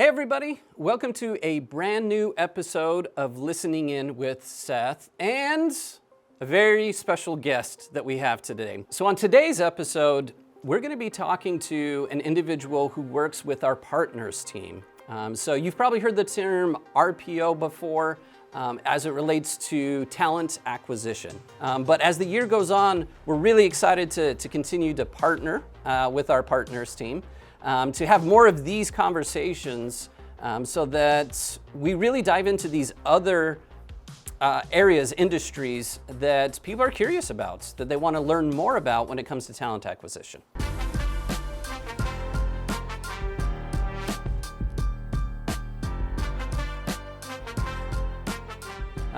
Hey everybody, welcome to a brand new episode of Listening In with Seth and a very special guest that we have today. So on today's episode, we're going to be talking to an individual who works with our partners team. So you've probably heard the term RPO before as it relates to talent acquisition. But as the year goes on, we're really excited to continue to partner with our partners team. To have more of these conversations so that we really dive into these other areas, industries that people are curious about, that they want to learn more about when it comes to talent acquisition.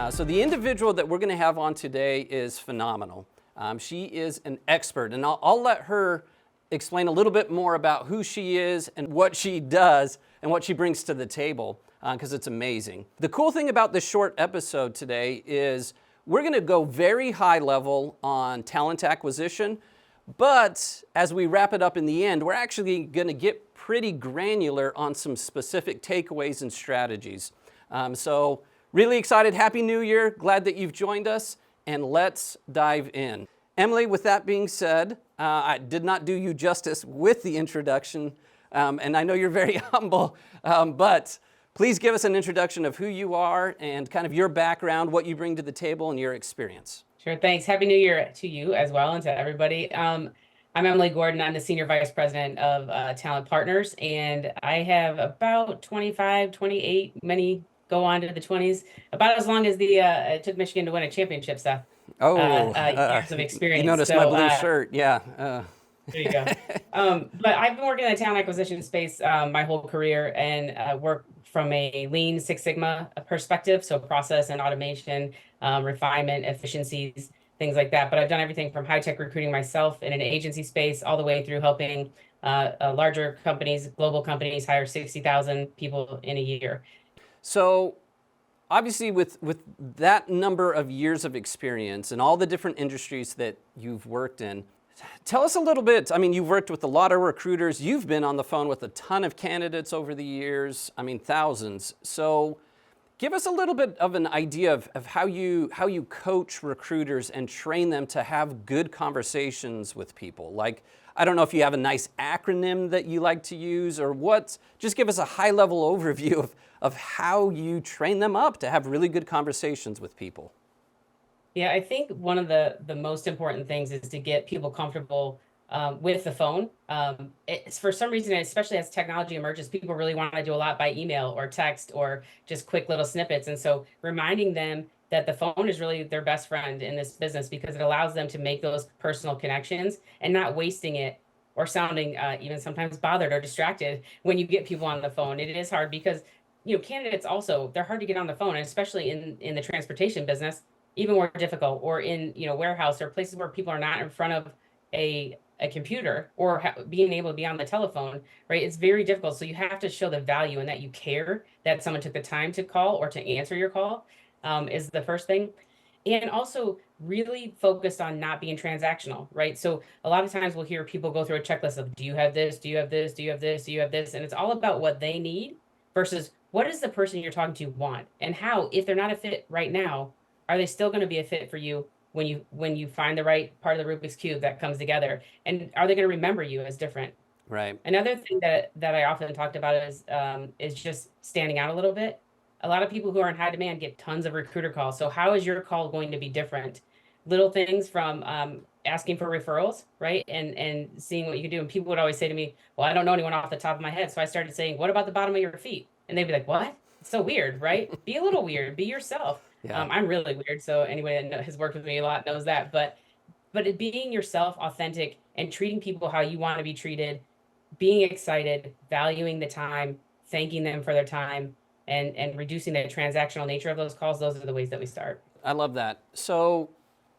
So the individual that we're going to have on today is phenomenal. She is an expert, and I'll let her explain a little bit more about who she is and what she does and what she brings to the table, because it's amazing. The cool thing about this short episode today is we're going to go very high level on talent acquisition, but as we wrap it up in the end, we're actually going to get pretty granular on some specific takeaways and strategies. So really excited. Happy New Year. Glad that you've joined us, and let's dive in. Emily, with that being said, I did not do you justice with the introduction, and I know you're very humble, but please give us an introduction of who you are and kind of your background, what you bring to the table, and your experience. Sure, thanks. Happy New Year to you as well and to everybody. I'm Emily Gordon. I'm the Senior Vice President of Talent Partners, and I have about 25, 28, many go on to the 20s, about as long as it took Michigan to win a championship, Seth. Years of experience. You noticed my blue shirt, yeah. There you go. But I've been working in the talent acquisition space my whole career, and work from a Lean Six Sigma perspective, so process and automation, refinement, efficiencies, things like that. But I've done everything from high-tech recruiting myself in an agency space all the way through helping larger companies, global companies, hire 60,000 people in a year. So obviously with that number of years of experience and all the different industries that you've worked in, tell us a little bit. I mean, you've worked with a lot of recruiters. You've been on the phone with a ton of candidates over the years. I mean, thousands. So give us a little bit of an idea of how you coach recruiters and train them to have good conversations with people. Like, I don't know if you have a nice acronym that you like to use or what. Just give us a high-level overview of how you train them up to have really good conversations with people. Yeah, I think one of the most important things is to get people comfortable with the phone. It's for some reason, especially as technology emerges, people really want to do a lot by email or text or just quick little snippets. And so reminding them that the phone is really their best friend in this business because it allows them to make those personal connections and not wasting it or sounding even sometimes bothered or distracted when you get people on the phone. It is hard because, candidates also, they're hard to get on the phone, and especially in the transportation business, even more difficult, or in, warehouse or places where people are not in front of a computer or being able to be on the telephone, right? It's very difficult. So you have to show the value and that you care that someone took the time to call or to answer your call is the first thing. And also really focused on not being transactional, right? So a lot of times we'll hear people go through a checklist of, do you have this? Do you have this? Do you have this? Do you have this? And it's all about what they need versus what does the person you're talking to want, and how, if they're not a fit right now, are they still going to be a fit for you when you find the right part of the Rubik's Cube that comes together? And are they going to remember you as different? Right. Another thing that I often talked about is just standing out a little bit. A lot of people who are in high demand get tons of recruiter calls. So how is your call going to be different? Little things from asking for referrals, right? And seeing what you can do. And people would always say to me, well, I don't know anyone off the top of my head. So I started saying, what about the bottom of your feet? And they'd be like, what? It's so weird, right? Be a little weird. Be yourself. Yeah. I'm really weird. So anybody that has worked with me a lot knows that. But it being yourself, authentic, and treating people how you want to be treated, being excited, valuing the time, thanking them for their time, and reducing the transactional nature of those calls, those are the ways that we start. I love that. So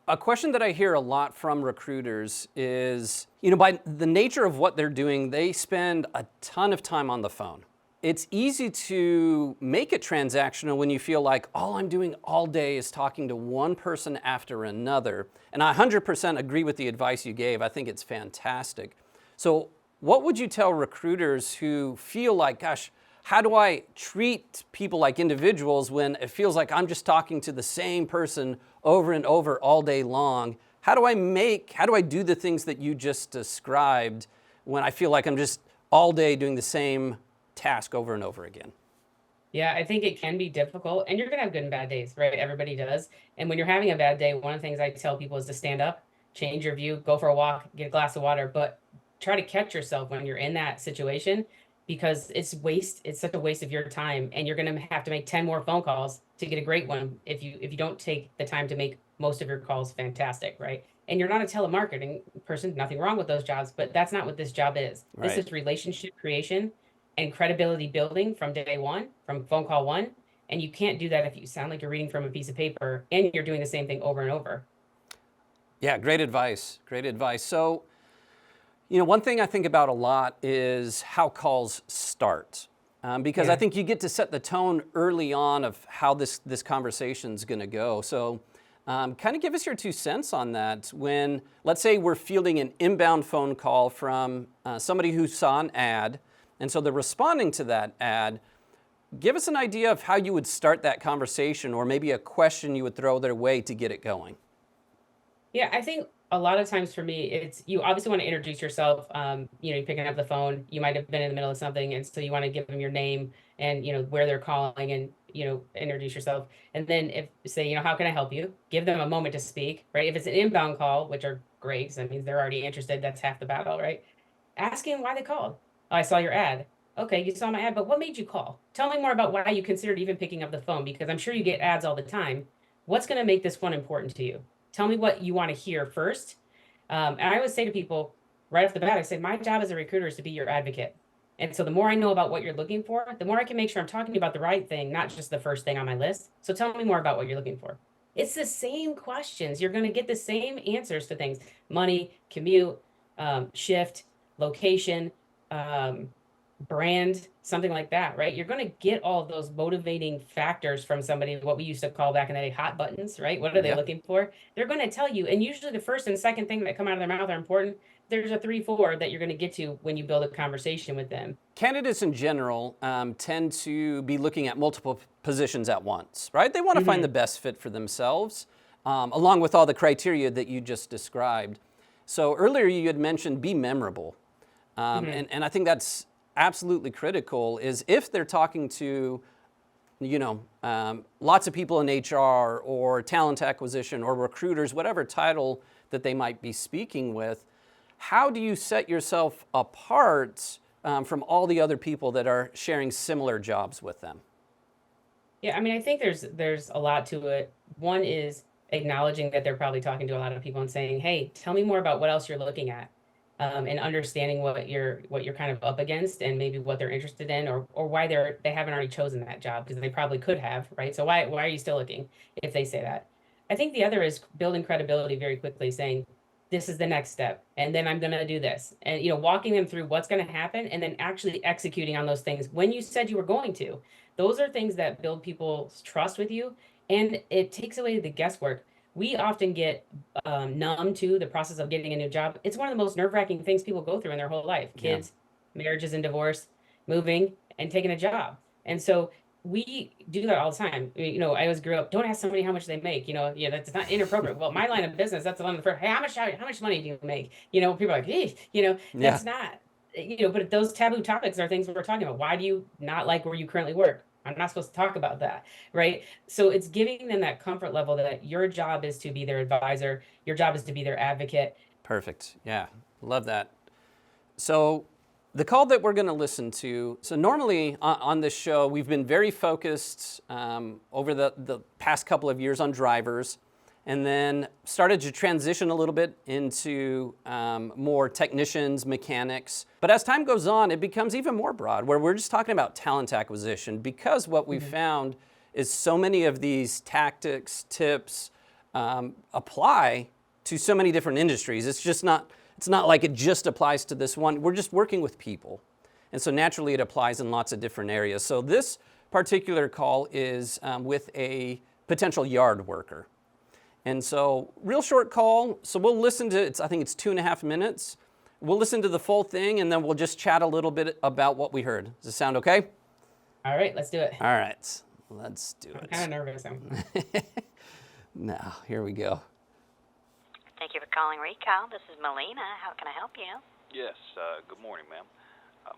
a question that I hear a lot from recruiters is, by the nature of what they're doing, they spend a ton of time on the phone. It's easy to make it transactional when you feel like all I'm doing all day is talking to one person after another. And I 100% agree with the advice you gave. I think it's fantastic. So what would you tell recruiters who feel like, gosh, how do I treat people like individuals when it feels like I'm just talking to the same person over and over all day long? How do I do the things that you just described when I feel like I'm just all day doing the same task over and over again? Yeah, I think it can be difficult, and you're gonna have good and bad days, right? Everybody does. And when you're having a bad day, one of the things I tell people is to stand up, change your view, go for a walk, get a glass of water, but try to catch yourself when you're in that situation because it's such a waste of your time, and you're gonna have to make 10 more phone calls to get a great one if you don't take the time to make most of your calls fantastic, right? And you're not a telemarketing person, nothing wrong with those jobs, but that's not what this job is. This Right. is relationship creation and credibility building from day one, from phone call one. And you can't do that if you sound like you're reading from a piece of paper and you're doing the same thing over and over. Yeah, great advice. Great advice. So, one thing I think about a lot is how calls start. Because I Yeah. think you get to set the tone early on of how this conversation's going to go. So, kind of give us your 2 cents on that. When, let's say, we're fielding an inbound phone call from somebody who saw an ad, and so they're responding to that ad. Give us an idea of how you would start that conversation, or maybe a question you would throw their way to get it going. Yeah, I think a lot of times for me, it's you obviously want to introduce yourself. You're picking up the phone. You might have been in the middle of something, and so you want to give them your name and where they're calling, and introduce yourself. And then if say, how can I help you? Give them a moment to speak, right? If it's an inbound call, which are great, 'cause that means they're already interested. That's half the battle, right? Asking why they called. Oh, I saw your ad. Okay, you saw my ad, but what made you call? Tell me more about why you considered even picking up the phone because I'm sure you get ads all the time. What's going to make this one important to you? Tell me what you want to hear first. And I always say to people right off the bat, I say, my job as a recruiter is to be your advocate. And so the more I know about what you're looking for, the more I can make sure I'm talking about the right thing, not just the first thing on my list. So tell me more about what you're looking for. It's the same questions. You're going to get the same answers to things: money, commute, shift, location, um, brand, something like that, right? You're going to get all of those motivating factors from somebody, what we used to call back in the day hot buttons, right? What are they Yeah. looking for? They're going to tell you. And usually the first and second thing that come out of their mouth are important. There's a 3, 4 that you're going to get to when you build a conversation with them. Candidates in general tend to be looking at multiple positions at once, right? They want to find the best fit for themselves, along with all the criteria that you just described. So earlier you had mentioned be memorable. And I think that's absolutely critical, is if they're talking to lots of people in HR or talent acquisition or recruiters, whatever title that they might be speaking with, how do you set yourself apart from all the other people that are sharing similar jobs with them? Yeah, I mean, I think there's a lot to it. One is acknowledging that they're probably talking to a lot of people and saying, "Hey, tell me more about what else you're looking at," and understanding what you're kind of up against and maybe what they're interested in, or why they haven't already chosen that job because they probably could have, right? So why are you still looking if they say that? I think the other is building credibility very quickly, saying, "This is the next step, and then I'm going to do this," and walking them through what's going to happen, and then actually executing on those things when you said you were going to. Those are things that build people's trust with you, and it takes away the guesswork. We often get numb to the process of getting a new job. It's one of the most nerve-wracking things people go through in their whole life: Yeah. kids, marriages and divorce, moving, and taking a job. And so we do that all the time. I always grew up, don't ask somebody how much they make. Yeah, that's not inappropriate. Well, my line of business, that's the one of the first, hey, how much money do you make? People are like, hey, Yeah. that's not, but those taboo topics are things we're talking about. Why do you not like where you currently work? I'm not supposed to talk about that, right? So it's giving them that comfort level that your job is to be their advisor, your job is to be their advocate. Perfect. Yeah. Love that. So the call that we're going to listen to, so normally on this show, we've been very focused over the past couple of years on drivers, and then started to transition a little bit into more technicians, mechanics. But as time goes on, it becomes even more broad, where we're just talking about talent acquisition, because what we've found is so many of these tactics, tips apply to so many different industries. It's not like it just applies to this one. We're just working with people. And so naturally it applies in lots of different areas. So this particular call is with a potential yard worker. And so real short call. So we'll listen to, I think it's 2.5 minutes. We'll listen to the full thing and then we'll just chat a little bit about what we heard. Does this sound okay? All right, let's do it. All right, let's do I'm kind of it. nervous. Now, here we go. Thank you for calling Recall. This is Melina. How can I help you? Yes, good morning, ma'am.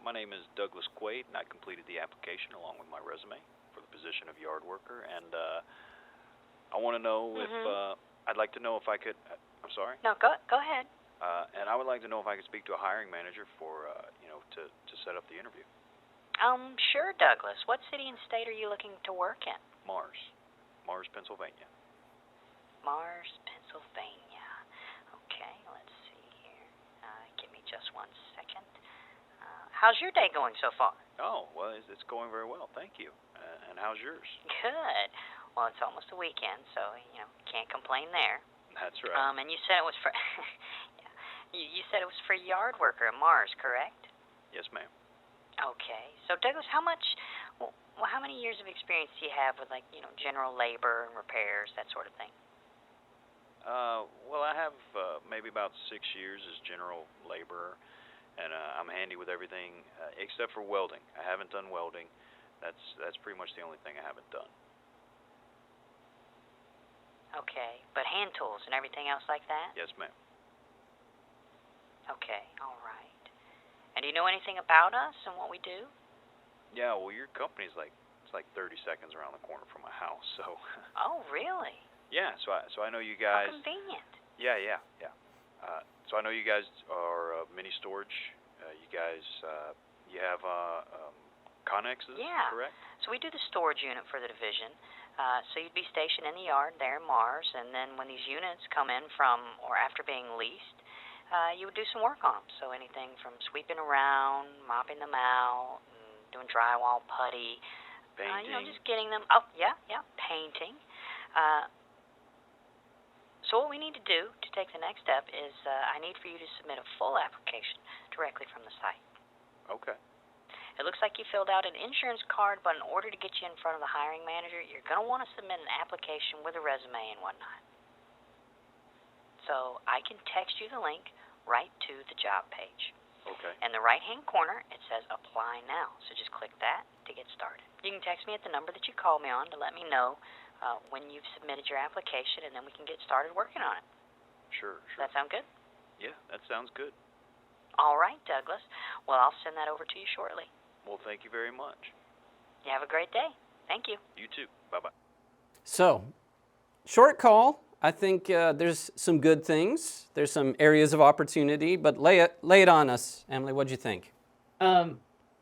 My name is Douglas Quaid, and I completed the application along with my resume for the position of yard worker. And I want to know if I'd like to know if I could. I'm sorry. No, go ahead. And I would like to know if I could speak to a hiring manager for to set up the interview. Sure, Douglas. What city and state are you looking to work in? Mars, Pennsylvania. Mars, Pennsylvania. Okay, let's see here. Give me just 1 second. How's your day going so far? Oh, well, it's going very well, thank you. And how's yours? Good. Well, it's almost the weekend, so can't complain there. That's right. And you said it was for yeah. You said it was for yard worker at Mars, correct? Yes, ma'am. Okay. So Douglas, how many years of experience do you have with general labor and repairs, that sort of thing? Well, I have maybe about 6 years as general laborer, and I'm handy with everything except for welding. I haven't done welding. That's pretty much the only thing I haven't done. Okay. But hand tools and everything else like that? Yes, ma'am. Okay. All right. And do you know anything about us and what we do? Yeah, well, your company's it's like 30 seconds around the corner from my house, so. Oh, really? Yeah, so I know you guys. How convenient. Yeah. So I know you guys are mini storage. You guys, you have connexes, Yeah. correct? So we do the storage unit for the division. So you'd be stationed in the yard there in Mars, and then when these units come in from or after being leased, you would do some work on them. So anything from sweeping around, mopping them out, doing drywall, putty, Painting. just getting them. Oh, yeah, painting. So what we need to do to take the next step is I need for you to submit a full application directly from the site. Okay. It looks like you filled out an insurance card, but in order to get you in front of the hiring manager, you're going to want to submit an application with a resume and whatnot. So I can text you the link right to the job page. Okay. In the right-hand corner, it says Apply Now. So just click that to get started. You can text me at the number that you called me on to let me know when you've submitted your application, and then we can get started working on it. Sure. Does that sound good? Yeah, that sounds good. All right, Douglas. Well, I'll send that over to you shortly. Well, thank you very much. You have a great day. Thank you. You too. Bye-bye. So, short call. I think there's some good things. There's some areas of opportunity, but lay it on us, Emily. What'd you think?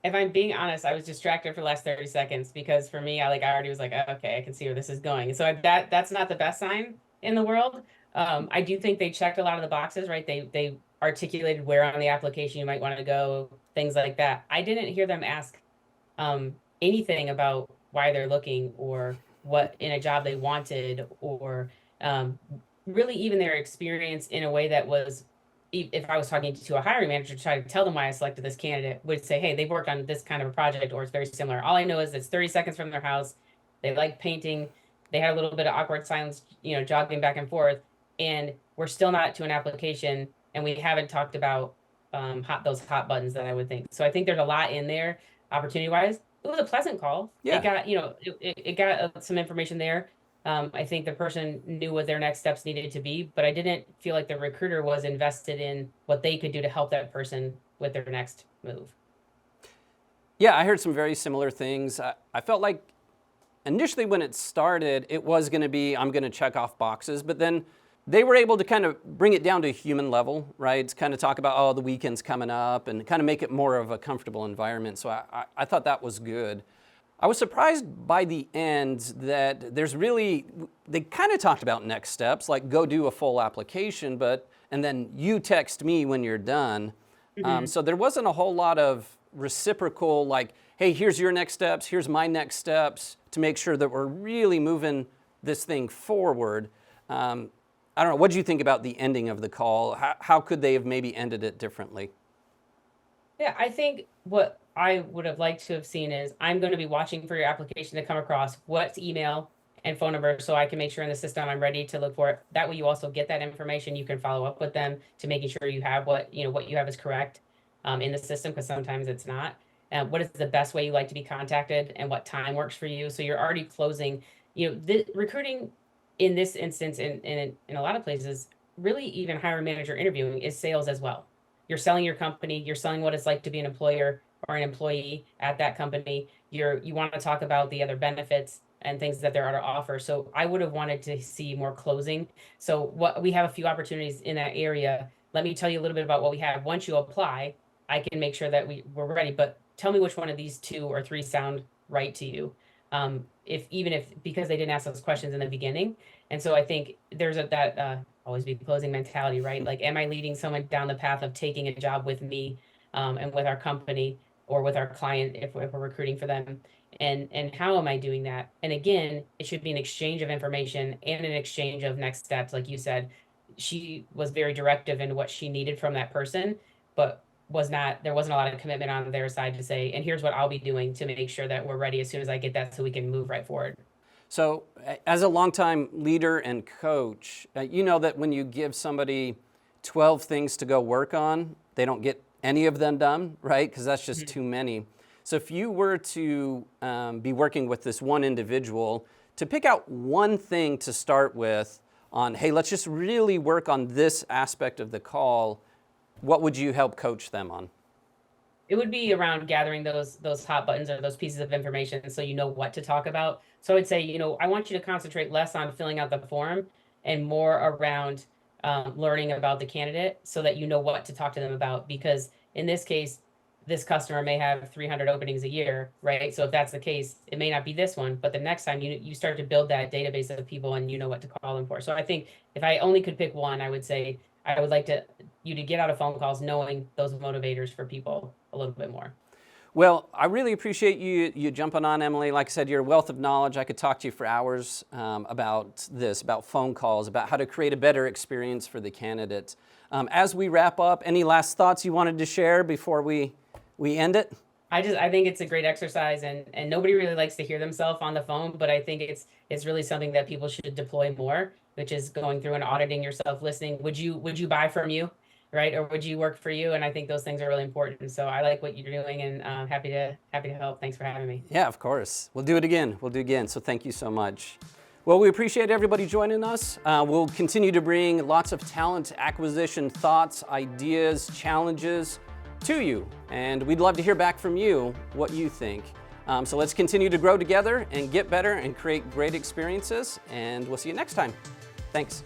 If I'm being honest, I was distracted for the last 30 seconds because for me, I already was like, oh, okay, I can see where this is going. So that's not the best sign in the world. I do think they checked a lot of the boxes, right? They articulated where on the application you might want to go, things like that. I didn't hear them ask anything about why they're looking or what in a job they wanted or really even their experience in a way that was, if I was talking to a hiring manager to try to tell them why I selected this candidate, would say, hey, they've worked on this kind of a project or it's very similar. All I know is it's 30 seconds from their house. They like painting. They had a little bit of awkward silence, jogging back and forth. And we're still not to an application. And we haven't talked about those hot buttons that I would think. So I think there's a lot in there, opportunity-wise. It was a pleasant call. Yeah. It got, it got some information there. I think the person knew what their next steps needed to be, but I didn't feel like the recruiter was invested in what they could do to help that person with their next move. Yeah, I heard some very similar things. I felt like initially when it started, it was going to be, I'm going to check off boxes, but then they were able to kind of bring it down to a human level, right? To kind of talk about, oh, the weekend's coming up and kind of make it more of a comfortable environment. So I thought that was good. I was surprised by the end that they kind of talked about next steps, like go do a full application, and then you text me when you're done. Mm-hmm. So there wasn't a whole lot of reciprocal, like, hey, here's your next steps, here's my next steps, to make sure that we're really moving this thing forward. I don't know, what do you think about the ending of the call? How could they have maybe ended it differently? Yeah, I think what I would have liked to have seen is I'm going to be watching for your application to come across what's email and phone number so I can make sure in the system I'm ready to look for it. That way you also get that information. You can follow up with them to making sure you have what you have is correct in the system, because sometimes it's not. what is the best way you like to be contacted, and what time works for you. So you're already closing. The recruiting in this instance, in a lot of places, really even hiring manager interviewing is sales as well. You're selling your company. You're selling what it's like to be an employer or an employee at that company. You want to talk about the other benefits and things that there are to offer. So I would have wanted to see more closing. So what we have a few opportunities in that area. Let me tell you a little bit about what we have. Once you apply, I can make sure that we're ready. But tell me which one of these 2 or 3 sound right to you. If because they didn't ask those questions in the beginning. And so I think there's that always be closing mentality, right? Like, am I leading someone down the path of taking a job with me, and with our company or with our client if we're recruiting for them? And how am I doing that? And again, it should be an exchange of information and an exchange of next steps. Like you said, she was very directive in what she needed from that person, but there wasn't a lot of commitment on their side to say, and here's what I'll be doing to make sure that we're ready as soon as I get that so we can move right forward. So as a longtime leader and coach, you know that when you give somebody 12 things to go work on, they don't get any of them done, right? Because that's just too many. So if you were to be working with this one individual, to pick out one thing to start with on, hey, let's just really work on this aspect of the call, what would you help coach them on? It would be around gathering those hot buttons or those pieces of information so you know what to talk about. So I would say, I want you to concentrate less on filling out the form and more around learning about the candidate so that you know what to talk to them about. Because in this case, this customer may have 300 openings a year, right? So if that's the case, it may not be this one, but the next time you start to build that database of people and you know what to call them for. So I think if I only could pick one, I would say I would like you to get out of phone calls knowing those motivators for people a little bit more. Well, I really appreciate you jumping on, Emily. Like I said, you're a wealth of knowledge. I could talk to you for hours about this, about phone calls, about how to create a better experience for the candidate. As we wrap up, any last thoughts you wanted to share before we end it? I think it's a great exercise, and nobody really likes to hear themselves on the phone, but I think it's really something that people should deploy more, which is going through and auditing yourself, listening. Would you buy from you, right? Or would you work for you? And I think those things are really important. So I like what you're doing, and happy to help. Thanks for having me. Yeah, of course. We'll do it again. So thank you so much. Well, we appreciate everybody joining us. We'll continue to bring lots of talent acquisition thoughts, ideas, challenges to you. And we'd love to hear back from you what you think. So let's continue to grow together and get better and create great experiences. And we'll see you next time. Thanks.